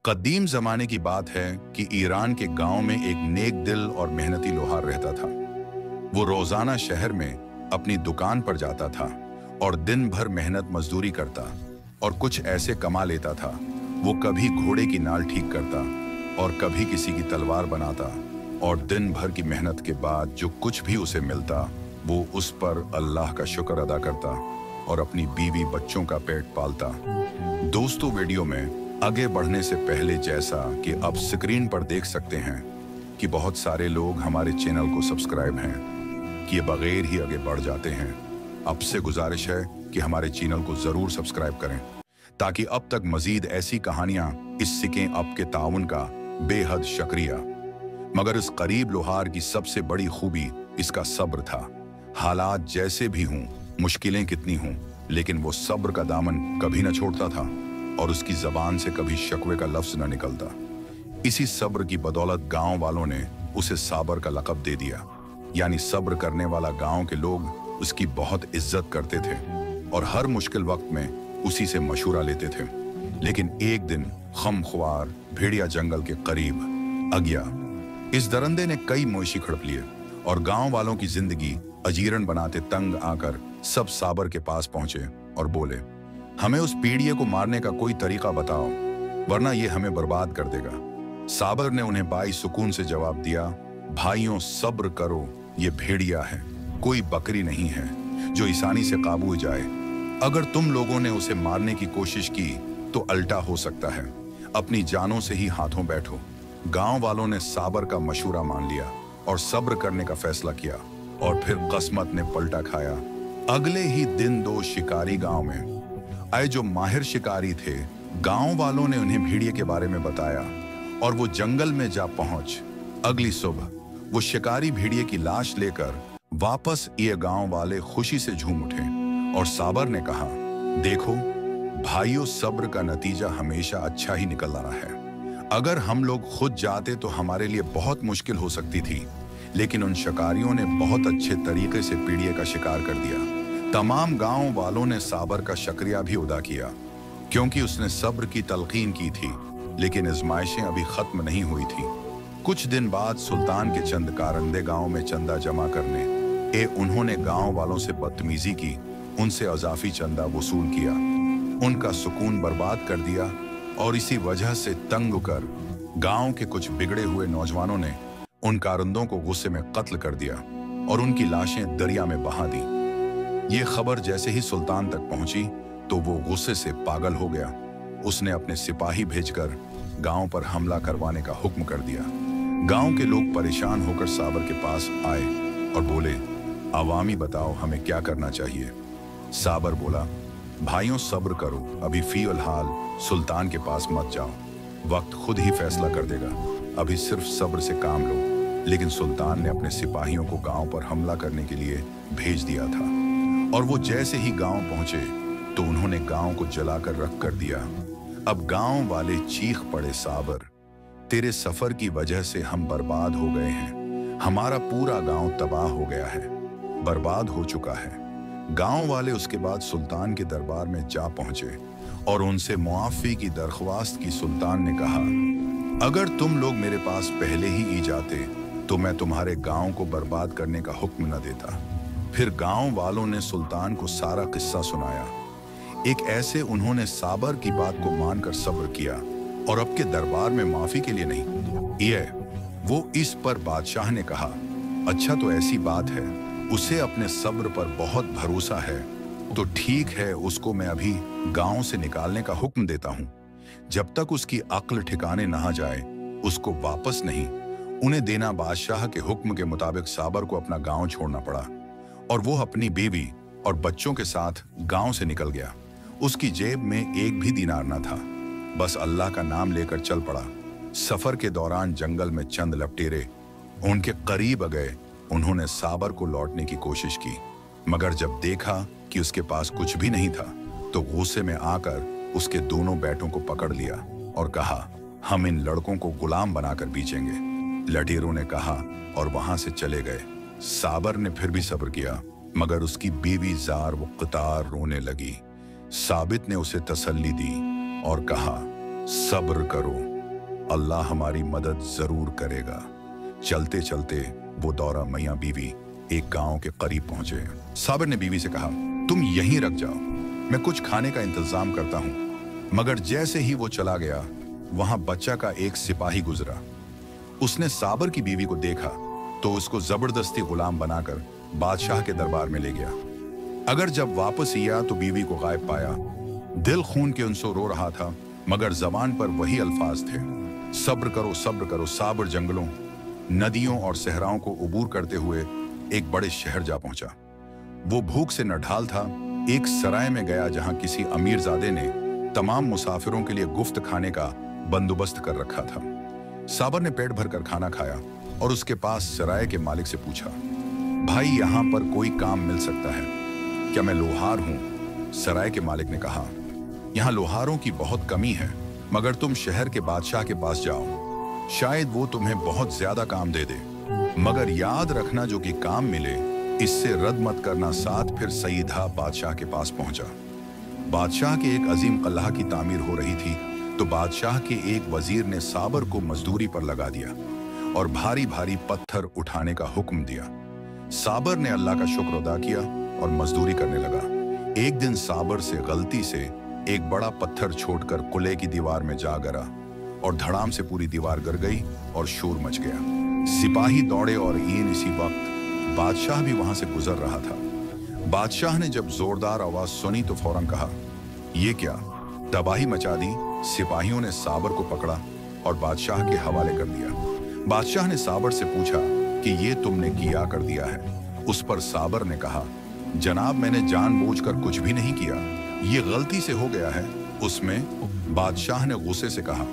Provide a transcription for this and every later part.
कदीम जमाने की बात है कि ईरान के गांव में एक नेक दिल और मेहनती लोहार रहता था। वो रोजाना शहर में अपनी दुकान पर जाता था और दिन भर मेहनत मजदूरी करता और कुछ ऐसे कमा लेता था। वो कभी घोड़े की नाल ठीक करता और कभी किसी की तलवार बनाता और दिन भर की मेहनत के बाद जो कुछ भी उसे मिलता वो उस पर अल्लाह का शुक्र अदा करता और अपनी बीवी बच्चों का पेट पालता। दोस्तों, वीडियो में आगे बढ़ने से पहले, जैसा कि आप स्क्रीन पर देख सकते हैं कि बहुत सारे लोग हमारे चैनल को सब्सक्राइब हैं कि ये बगैर ही आगे बढ़ जाते हैं। आपसे गुजारिश है कि हमारे चैनल को जरूर सब्सक्राइब करें ताकि अब तक मजीद ऐसी कहानियां इस सीखें। आपके ताउन का बेहद शुक्रिया। मगर इस गरीब लोहार की सबसे बड़ी खूबी इसका सब्र था। हालात जैसे भी हों, मुश्किलें कितनी हों, लेकिन वो सब्र का दामन कभी न छोड़ता था और उसकी जबान से कभी शकवे का लफ्ज न निकलता। इसी सब्र की बदौलत गांव वालों ने उसे साबर का लक़ब दे दिया, यानी सब्र करने वाला। गांव के लोग उसकी बहुत इज्जत करते थे और हर मुश्किल वक्त में उसी से मशूरा लेते थे। लेकिन एक दिन खमख्वार भेड़िया जंगल के करीब आ गया। इस दरंदे ने कई मवेशी खड़प लिए और गांव वालों की जिंदगी अजीरन बनाते तंग आकर सब साबर के पास पहुंचे और बोले, हमें उस पीड़िए को मारने का कोई तरीका बताओ, वरना ये हमें बर्बाद कर देगा। साबर ने उन्हें बाई सुकून से जवाब दिया, भाइयों सब्र करो, ये भेड़िया है, कोई बकरी नहीं है जो आसानी से काबू जाए। अगर तुम लोगों ने उसे मारने की कोशिश की तो अल्टा हो सकता है। अपनी जानों से ही हाथों बैठो। गांव वालों ने साबर का मशूरा मान लिया और सब्र करने का फैसला किया और फिर किस्मत ने पलटा खाया। अगले ही दिन दो शिकारी गांव में आए जो माहिर शिकारी थे। गांव वालों ने उन्हें भेड़िए के बारे में बताया और वो जंगल में जा पहुंच। अगली सुबह वो शिकारी भेड़िए की लाश लेकर वापस ये गांव वाले खुशी से झूम उठे और साबर ने कहा, देखो भाइयों, सब्र का नतीजा हमेशा अच्छा ही निकल रहा है। अगर हम लोग खुद जाते तो हमारे लिए बहुत मुश्किल हो सकती थी, लेकिन उन शिकारियों ने बहुत अच्छे तरीके से पीड़िए का शिकार कर दिया। तमाम गांव वालों ने साबर का शुक्रिया भी अदा किया क्योंकि उसने सब्र की तलकीन की थी। लेकिन आजमाइशें अभी खत्म नहीं हुई थी। कुछ दिन बाद सुल्तान के चंद कारंदे गांव में चंदा जमा करने उन्होंने गांव वालों से बदतमीजी की, उनसे अजाफी चंदा वसूल किया, उनका सुकून बर्बाद कर दिया और इसी वजह से तंग कर गांव के कुछ बिगड़े हुए नौजवानों ने उन कारंदों को गुस्से में कत्ल कर दिया और उनकी लाशें दरिया में बहा दी। ये खबर जैसे ही सुल्तान तक पहुंची तो वो गुस्से से पागल हो गया। उसने अपने सिपाही भेजकर गांव पर हमला करवाने का हुक्म कर दिया। गांव के लोग परेशान होकर साबर के पास आए और बोले, अवामी बताओ हमें क्या करना चाहिए। साबर बोला, भाइयों सब्र करो, अभी फिलहाल सुल्तान के पास मत जाओ, वक्त खुद ही फैसला कर देगा। अभी सिर्फ सब्र से काम लो। लेकिन सुल्तान ने अपने सिपाहियों को गांव पर हमला करने के लिए भेज दिया था और वो जैसे ही गांव पहुंचे तो उन्होंने गांव को जलाकर रख कर दिया। अब गांव वाले चीख पड़े, साबर तेरे सफर की वजह से हम बर्बाद हो गए हैं। हमारा पूरा गांव तबाह हो गया है, बर्बाद हो चुका है। गांव वाले उसके बाद सुल्तान के दरबार में जा पहुंचे और उनसे मुआफी की दरख्वास्त की। सुल्तान ने कहा, अगर तुम लोग मेरे पास पहले ही ई जाते तो मैं तुम्हारे गांव को बर्बाद करने का हुक्म न देता। फिर गांव वालों ने सुल्तान को सारा किस्सा सुनाया। एक ऐसे उन्होंने साबर की बात को मानकर सब्र किया और अब के दरबार में माफी के लिए नहीं। वो इस पर बादशाह ने कहा, अच्छा तो ऐसी बात है, उसे अपने सब्र पर बहुत भरोसा है, तो ठीक है, उसको मैं अभी गांव से निकालने का हुक्म देता हूं। जब तक उसकी अक्ल ठिकाने ना जाए उसको वापस नहीं उन्हें देना। बादशाह के हुक्म के मुताबिक साबर को अपना गांव छोड़ना पड़ा और वो अपनी बीवी और बच्चों के साथ गांव से निकल गया। उसकी जेब में एक भी दीनार न था, बस अल्लाह का नाम लेकर चल पड़ा। सफर के दौरान जंगल में चंद लपटेरे उनके करीब आ गए। उन्होंने साबर को लौटने की कोशिश की, मगर जब देखा कि उसके पास कुछ भी नहीं था तो गुस्से में आकर उसके दोनों बेटों को पकड़ लिया और कहा, हम इन लड़कों को गुलाम बनाकर बेचेंगे। लटेरों ने कहा और वहां से चले गए। साबर ने फिर भी सब्र किया, मगर उसकी बीवी जार वो कतार रोने लगी। साबित ने उसे तसल्ली दी और कहा, सब्र करो, अल्लाह हमारी मदद जरूर करेगा। चलते चलते वो दौरा मियाँ बीवी एक गांव के करीब पहुंचे। साबिर ने बीवी से कहा, तुम यहीं रख जाओ, मैं कुछ खाने का इंतजाम करता हूं। मगर जैसे ही वो चला गया, वहां बच्चा का एक सिपाही गुजरा। उसने साबिर की बीवी को देखा तो उसको जबरदस्ती गुलाम बनाकर बादशाह के दरबार में ले गया। अगर जब वापस आया तो बीवी को गायब पाया। दिल खून के उनसे रो रहा था, मगर जबान पर वही अल्फाज थे, सब्र करो साबिर जंगलों, नदियों और सहराओं को उबूर करते हुए एक बड़े शहर जा पहुंचा। वो भूख से नढाल था। एक सराय में गया जहां किसी अमीरजादे ने तमाम मुसाफिरों के लिए गुफ्त खाने का बंदोबस्त कर रखा था। साबिर ने पेट भरकर खाना खाया और उसके पास सराय के मालिक से पूछा, भाई यहाँ पर कोई काम मिल सकता है? क्या मैं लोहार हूँ? सराय के मालिक ने कहा, यहाँ लोहारों की बहुत कमी है, मगर तुम शहर के बादशाह के पास जाओ, शायद वो तुम्हें बहुत ज्यादा काम दे दे। मगर याद रखना, जो कि काम मिले इससे रद्द मत करना। साथ फिर सईदा बादशाह के पास पहुंचा। बादशाह के एक अजीम कलह की तामीर हो रही थी, तो बादशाह के एक वजीर ने साबिर को मजदूरी पर लगा दिया और भारी भारी पत्थर उठाने का हुक्म दिया। साबिर ने अल्लाह का शुक्र अदा किया और मजदूरी करने लगा। एक दिन साबिर से गलती से एक बड़ा पत्थर छोड़कर कुले की दीवार में जा गिरा और धड़ाम से पूरी दीवार गिर गई और शोर मच गया। सिपाही दौड़े और इसी वक्त बादशाह भी वहां से गुजर रहा था। बादशाह ने जब जोरदार आवाज सुनी तो फौरन कहा, ये क्या? तबाही मचा दी। सिपाहियों ने साबिर को पकड़ा और बादशाह के हवाले कर दिया। बादशाह ने साबिर से पूछा कि ये तुमने किया कर दिया है? उस पर साबिर ने कहा, जनाब मैंने जानबूझकर कुछ भी नहीं किया, ये गलती से हो गया है। उसमें बादशाह ने गुस्से से कहा,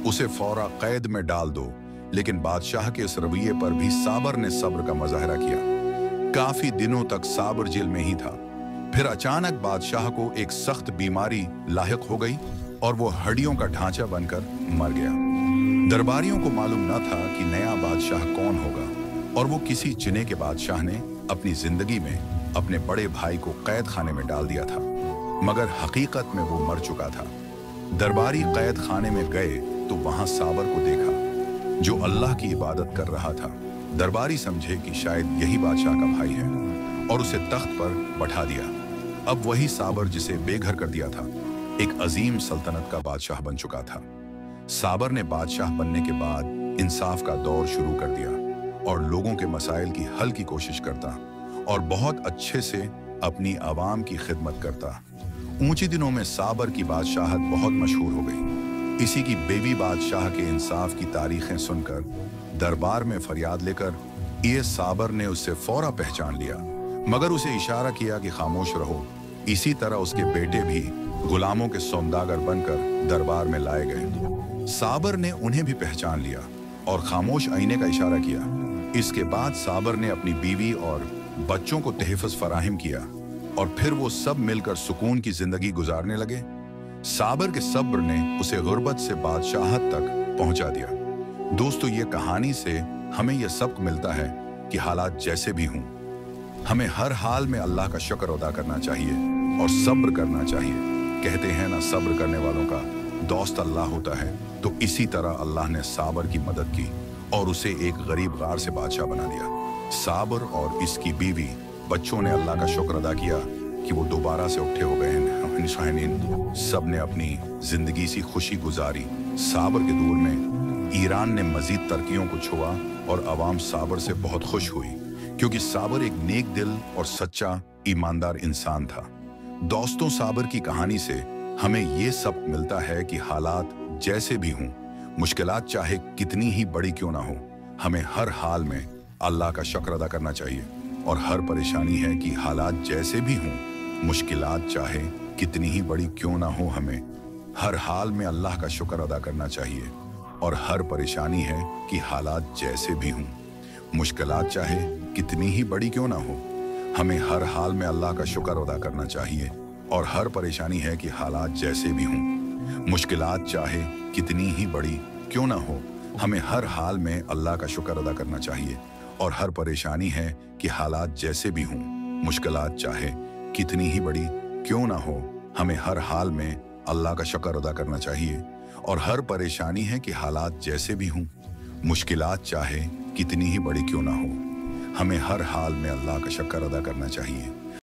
उसे फौरा कैद में डाल दो। लेकिन बादशाह के इस रवैये पर भी साबिर ने सब्र का मुजाहरा किया। काफी दिनों तक साबिर जेल में ही था। फिर अचानक बादशाह को एक सख्त बीमारी लाहिक हो गई और वो हड्डियों का ढांचा बनकर मर गया। दरबारियों को मालूम न था कि नया बादशाह कौन होगा और वो किसी जिने के बादशाह ने अपनी जिंदगी में अपने बड़े भाई को कैद खाने में डाल दिया था, मगर हकीकत में वो मर चुका था। दरबारी कैद खाने में गए तो वहां साबिर को देखा जो अल्लाह की इबादत कर रहा था। दरबारी समझे कि शायद यही बादशाह का भाई है और उसे तख्त पर बैठा दिया। अब वही साबिर जिसे बेघर कर दिया था एक अजीम सल्तनत का बादशाह बन चुका था। साबिर ने बादशाह बनने के बाद इंसाफ का दौर शुरू कर दिया और लोगों के मसाइल की हल की कोशिश करता और बहुत अच्छे से अपनी आवाम की खिदमत करता। ऊंचे दिनों में साबिर की बादशाहत बहुत मशहूर हो गई। इसी की बेबी बादशाह के इंसाफ की तारीखें सुनकर दरबार में फरियाद लेकर ये साबिर ने उससे फौरा पहचान लिया, मगर उसे इशारा किया कि खामोश रहो। इसी तरह उसके बेटे भी गुलामों के सौदागर बनकर दरबार में लाए गए। साबिर ने उन्हें भी पहचान लिया और खामोश आईने का इशारा किया। इसके बाद साबिर ने अपनी बीवी और बच्चों को तहफ़्फ़ुज़ फराहम किया और फिर वो सब मिलकर सुकून की जिंदगी गुजारने लगे। साबिर के सब्र ने उसे गुर्बत से बादशाहत तक पहुंचा दिया। दोस्तों, ये कहानी से हमें यह सबक मिलता है कि हालात जैसे भी हों, हमें हर हाल में अल्लाह का शुक्र अदा करना चाहिए और सब्र करना चाहिए। कहते हैं ना, सब्र करने वालों का दोस्त अल्लाह होता है। तो इसी तरह अल्लाह ने साबिर की मदद की और उसे एक गरीब गार से बादशाह बना दिया। साबिर और इसकी बीवी बच्चों ने अल्लाह का शुक्र अदा किया कि वो दोबारा से उठे हो गए हैं। सब ने अपनी जिंदगी सी खुशी गुजारी। साबिर के दौर में ईरान ने मजीद तरक्कियों को छुआ और अवाम साबिर से बहुत खुश हुई, क्योंकि साबिर एक नेक दिल और सच्चा ईमानदार इंसान था। दोस्तों, साबिर की कहानी से हमें ये सबक मिलता है कि हालात जैसे भी हों, मुश्किलात चाहे कितनी ही बड़ी क्यों ना हो, हमें हर हाल में अल्लाह का शुक्र अदा करना चाहिए। और हर परेशानी है कि हालात जैसे भी हों, मुश्किलात चाहे कितनी ही बड़ी क्यों ना हो, हमें हर हाल में अल्लाह का शुक्र अदा करना चाहिए। और हर परेशानी है कि हालात जैसे भी हों, मुश्किलात चाहे कितनी ही बड़ी क्यों ना हो, हमें हर हाल में अल्लाह का शुक्र अदा करना चाहिए। और हर परेशानी है कि हालात जैसे भी हों, मुश्किलात चाहे कितनी ही बड़ी क्यों ना हो, हमें हर हाल में अल्लाह का शुक्र अदा करना चाहिए। और हर परेशानी है कि हालात जैसे भी हों, मुश्किलात चाहे कितनी ही बड़ी क्यों ना हो, हमें हर हाल में अल्लाह का शुक्र अदा करना चाहिए। और हर परेशानी है कि हालात जैसे भी हों, मुश्किलात चाहे कितनी ही बड़ी क्यों ना हो, हमें हर हाल में अल्लाह का शुक्र अदा करना चाहिए।